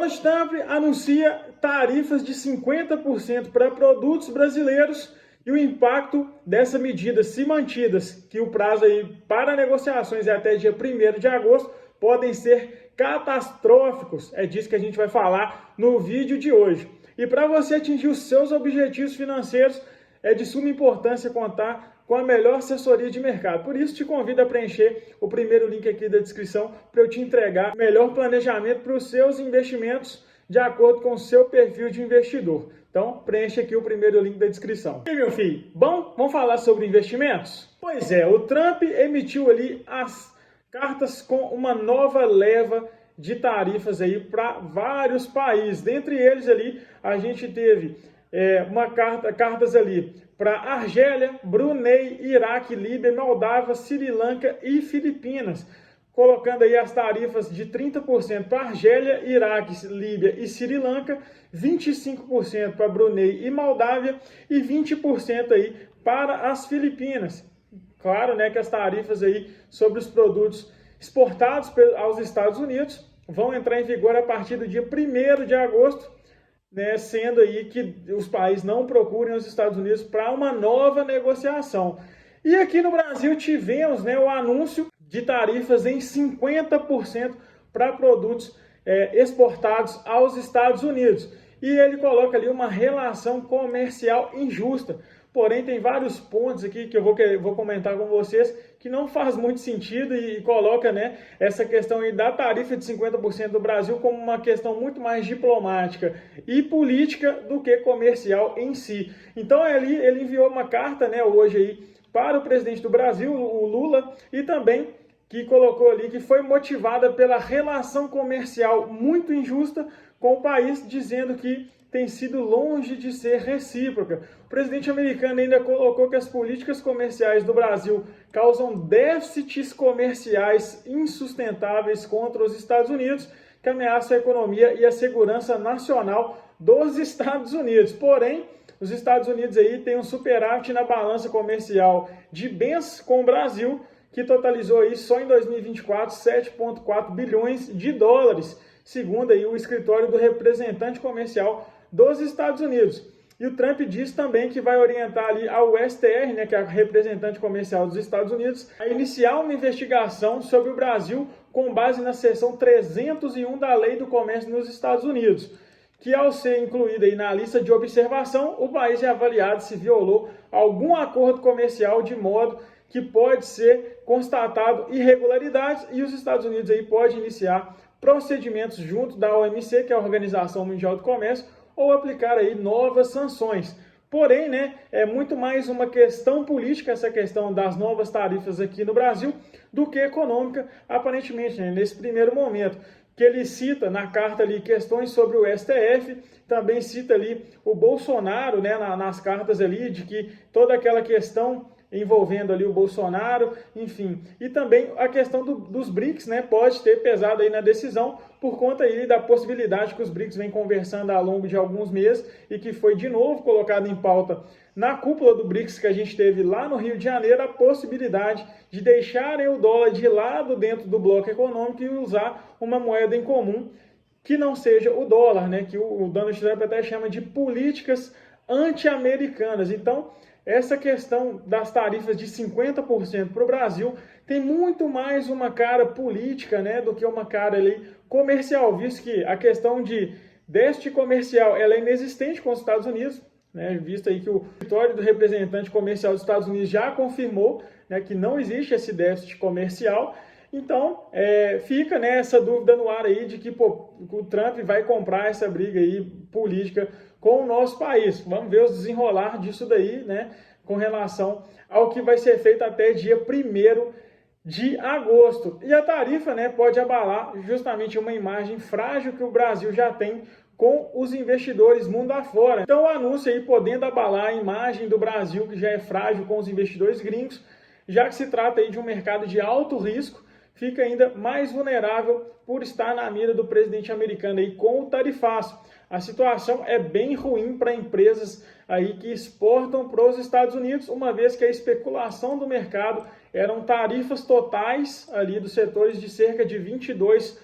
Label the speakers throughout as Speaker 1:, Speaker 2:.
Speaker 1: Donald Trump anuncia tarifas de 50% para produtos brasileiros e o impacto dessa medida, se mantidas, que o prazo aí para negociações é até dia 1º de agosto, podem ser catastróficos. É disso que a gente vai falar no vídeo de hoje. E para você atingir os seus objetivos financeiros, é de suma importância contar com a melhor assessoria de mercado. Por isso, te convido a preencher o primeiro link aqui da descrição para eu te entregar o melhor planejamento para os seus investimentos de acordo com o seu perfil de investidor. Então, preencha aqui o primeiro link da descrição. E aí, meu filho, bom? Vamos falar sobre investimentos? Pois é, o Trump emitiu ali as cartas com uma nova leva de tarifas aí para vários países. Dentre eles ali, a gente teve cartas ali para Argélia, Brunei, Iraque, Líbia, Moldávia, Sri Lanka e Filipinas, colocando aí as tarifas de 30% para Argélia, Iraque, Líbia e Sri Lanka, 25% para Brunei e Moldávia e 20% aí para as Filipinas. Claro, né, que as tarifas aí sobre os produtos exportados aos Estados Unidos vão entrar em vigor a partir do dia 1º de agosto, né, sendo aí que os países não procurem os Estados Unidos para uma nova negociação. E aqui no Brasil tivemos, né, o anúncio de tarifas em 50% para produtos exportados aos Estados Unidos. E ele coloca ali uma relação comercial injusta. Porém, tem vários pontos aqui que eu vou comentar com vocês que não faz muito sentido e coloca, né, essa questão aí da tarifa de 50% do Brasil como uma questão muito mais diplomática e política do que comercial em si. Então, ele enviou uma carta, né, hoje aí para o presidente do Brasil, o Lula, e também que colocou ali que foi motivada pela relação comercial muito injusta com o país, dizendo que tem sido longe de ser recíproca. O presidente americano ainda colocou que as políticas comerciais do Brasil causam déficits comerciais insustentáveis contra os Estados Unidos, que ameaçam a economia e a segurança nacional dos Estados Unidos. Porém, os Estados Unidos aí têm um superávit na balança comercial de bens com o Brasil, que totalizou aí só em 2024 7,4 bilhões de dólares, segundo aí o escritório do representante comercial dos Estados Unidos. E o Trump diz também que vai orientar ali ao STR, né, que é a representante comercial dos Estados Unidos, a iniciar uma investigação sobre o Brasil com base na seção 301 da Lei do Comércio nos Estados Unidos, que ao ser incluída aí na lista de observação, o país é avaliado se violou algum acordo comercial de modo que pode ser constatado irregularidades e os Estados Unidos aí pode iniciar procedimentos junto da OMC, que é a Organização Mundial do Comércio, ou aplicar aí novas sanções. Porém, né, é muito mais uma questão política essa questão das novas tarifas aqui no Brasil do que econômica, aparentemente, né, nesse primeiro momento. Que ele cita na carta ali questões sobre o STF, também cita ali o Bolsonaro, né, nas cartas ali, de que toda aquela questão envolvendo ali o Bolsonaro, enfim. E também a questão dos BRICS, né, pode ter pesado aí na decisão por conta aí da possibilidade que os BRICS vêm conversando ao longo de alguns meses e que foi de novo colocado em pauta na cúpula do BRICS que a gente teve lá no Rio de Janeiro, a possibilidade de deixarem o dólar de lado dentro do bloco econômico e usar uma moeda em comum que não seja o dólar, né, que o Donald Trump até chama de políticas anti-americanas. Então, essa questão das tarifas de 50% para o Brasil tem muito mais uma cara política, né, do que uma cara ali comercial, visto que a questão de déficit comercial ela é inexistente com os Estados Unidos, né, visto aí que o escritório do representante comercial dos Estados Unidos já confirmou, né, que não existe esse déficit comercial. Então, fica, né, essa dúvida no ar aí de que o Trump vai comprar essa briga aí política com o nosso país. Vamos ver os desenrolar disso daí, né, com relação ao que vai ser feito até dia 1º de agosto. E a tarifa, né, pode abalar justamente uma imagem frágil que o Brasil já tem com os investidores mundo afora. Então, o anúncio aí podendo abalar a imagem do Brasil, que já é frágil com os investidores gringos, já que se trata aí de um mercado de alto risco, fica ainda mais vulnerável por estar na mira do presidente americano aí com o tarifaço. A situação é bem ruim para empresas aí que exportam para os Estados Unidos, uma vez que a especulação do mercado eram tarifas totais ali dos setores de cerca de 22%.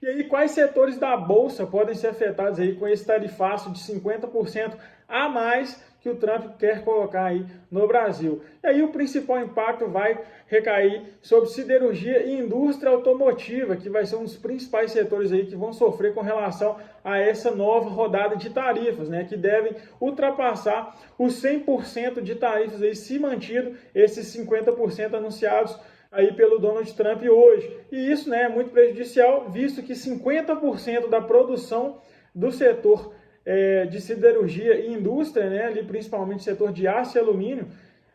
Speaker 1: E aí, quais setores da Bolsa podem ser afetados aí com esse tarifaço de 50% a mais que o Trump quer colocar aí no Brasil? E aí o principal impacto vai recair sobre siderurgia e indústria automotiva, que vai ser um dos principais setores aí que vão sofrer com relação a essa nova rodada de tarifas, né, que devem ultrapassar os 100% de tarifas aí, se mantido esses 50% anunciados aí pelo Donald Trump hoje. E isso, né, é muito prejudicial, visto que 50% da produção do setor de siderurgia e indústria, né, ali principalmente setor de aço e alumínio,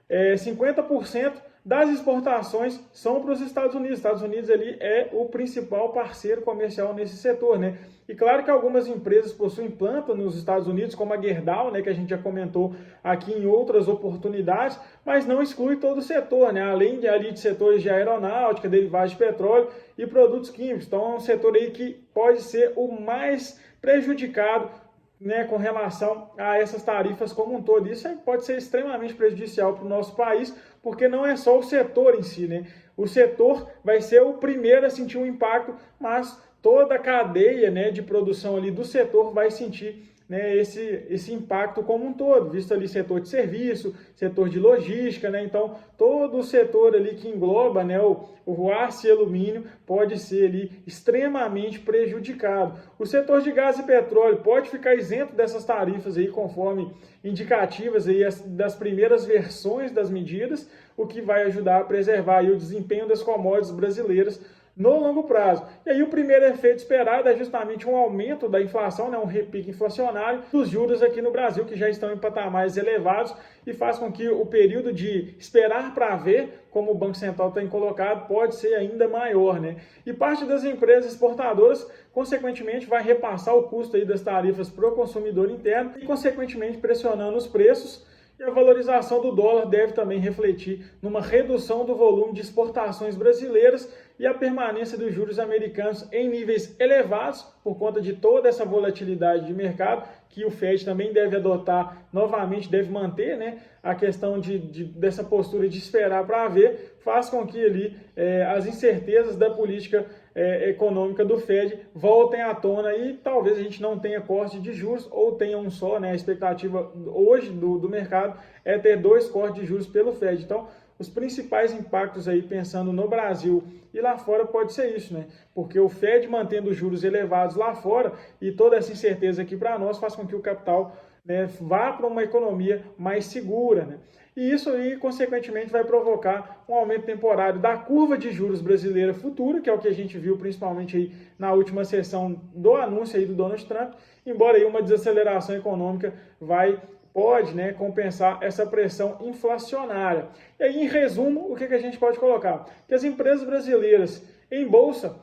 Speaker 1: 50% das exportações são para os Estados Unidos. Os Estados Unidos ali é o principal parceiro comercial nesse setor, né? E claro que algumas empresas possuem planta nos Estados Unidos, como a Gerdau, né, que a gente já comentou aqui em outras oportunidades, mas não exclui todo o setor, né? Além de setores de aeronáutica, derivados de petróleo e produtos químicos. Então é um setor aí que pode ser o mais prejudicado, né, com relação a essas tarifas como um todo. Isso pode ser extremamente prejudicial para o nosso país, porque não é só o setor em si, né? O setor vai ser o primeiro a sentir um impacto, mas toda a cadeia, né, de produção ali do setor vai sentir, né, esse impacto como um todo, visto ali setor de serviço, setor de logística, né? Então todo o setor ali que engloba, né, o aço e alumínio pode ser ali extremamente prejudicado. O setor de gás e petróleo pode ficar isento dessas tarifas aí, conforme indicativas aí das primeiras versões das medidas, o que vai ajudar a preservar aí o desempenho das commodities brasileiras no longo prazo. E aí o primeiro efeito esperado é justamente um aumento da inflação, né, um repique inflacionário dos juros aqui no Brasil, que já estão em patamares elevados, e faz com que o período de esperar para ver, como o Banco Central tem colocado, pode ser ainda maior, né? E parte das empresas exportadoras, consequentemente, vai repassar o custo aí das tarifas para o consumidor interno e, consequentemente, pressionando os preços. E a valorização do dólar deve também refletir numa redução do volume de exportações brasileiras e a permanência dos juros americanos em níveis elevados por conta de toda essa volatilidade de mercado, que o Fed também deve adotar novamente, deve manter, né, a questão dessa postura de esperar para ver, faz com que ali as incertezas da política econômica do Fed voltem à tona e talvez a gente não tenha corte de juros ou tenha um só, né? A expectativa hoje do mercado é ter 2 cortes de juros pelo Fed. Então, os principais impactos aí pensando no Brasil e lá fora pode ser isso, né? Porque o Fed mantendo os juros elevados lá fora e toda essa incerteza aqui para nós faz com que o capital, né, vá para uma economia mais segura, né? E isso aí, consequentemente, vai provocar um aumento temporário da curva de juros brasileira futura, que é o que a gente viu principalmente aí na última sessão do anúncio aí do Donald Trump, embora aí uma desaceleração econômica pode, né, compensar essa pressão inflacionária. E aí, em resumo, o que a gente pode colocar? Que as empresas brasileiras em bolsa,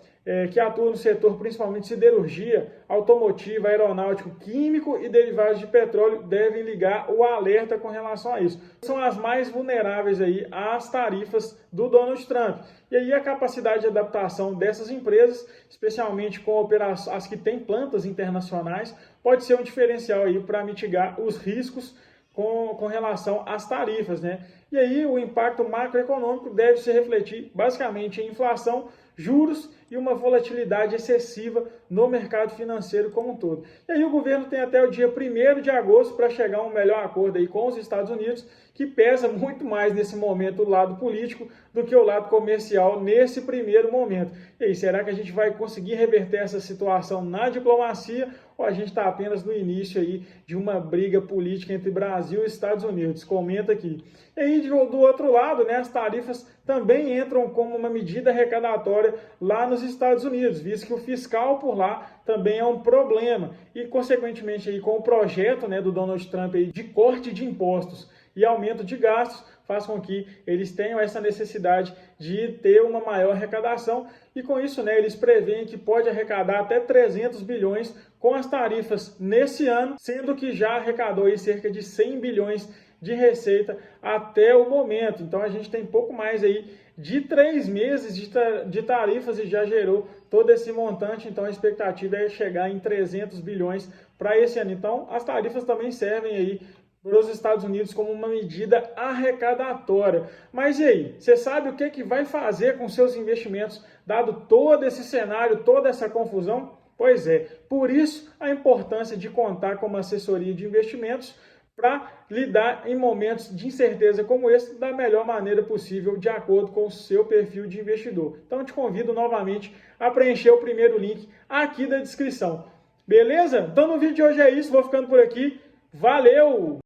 Speaker 1: que atuam no setor principalmente siderurgia, automotiva, aeronáutico, químico e derivados de petróleo, devem ligar o alerta com relação a isso. São as mais vulneráveis aí às tarifas do Donald Trump. E aí a capacidade de adaptação dessas empresas, especialmente com as que têm plantas internacionais, pode ser um diferencial aí para mitigar os riscos com relação às tarifas, né? E aí o impacto macroeconômico deve se refletir basicamente em inflação, juros e uma volatilidade excessiva no mercado financeiro como um todo. E aí o governo tem até o dia 1º de agosto para chegar a um melhor acordo aí com os Estados Unidos, que pesa muito mais nesse momento o lado político do que o lado comercial nesse primeiro momento. E aí, será que a gente vai conseguir reverter essa situação na diplomacia ou a gente está apenas no início aí de uma briga política entre Brasil e Estados Unidos? Comenta aqui. E aí, do outro lado, né, as tarifas também entram como uma medida arrecadatória lá nos Estados Unidos, visto que o fiscal por lá também é um problema. E, consequentemente, aí, com o projeto, né, do Donald Trump aí, de corte de impostos e aumento de gastos, faz com que eles tenham essa necessidade de ter uma maior arrecadação e com isso, né, eles preveem que pode arrecadar até 300 bilhões com as tarifas nesse ano, sendo que já arrecadou aí cerca de 100 bilhões de receita até o momento. Então a gente tem pouco mais aí de 3 meses de tarifas e já gerou todo esse montante, então a expectativa é chegar em 300 bilhões para esse ano. Então as tarifas também servem aí para os Estados Unidos como uma medida arrecadatória. Mas e aí? Você sabe o que vai fazer com seus investimentos dado todo esse cenário, toda essa confusão? Pois é, por isso a importância de contar com uma assessoria de investimentos para lidar em momentos de incerteza como esse da melhor maneira possível, de acordo com o seu perfil de investidor. Então, eu te convido novamente a preencher o primeiro link aqui da descrição. Beleza? Então, no vídeo de hoje é isso. Vou ficando por aqui. Valeu!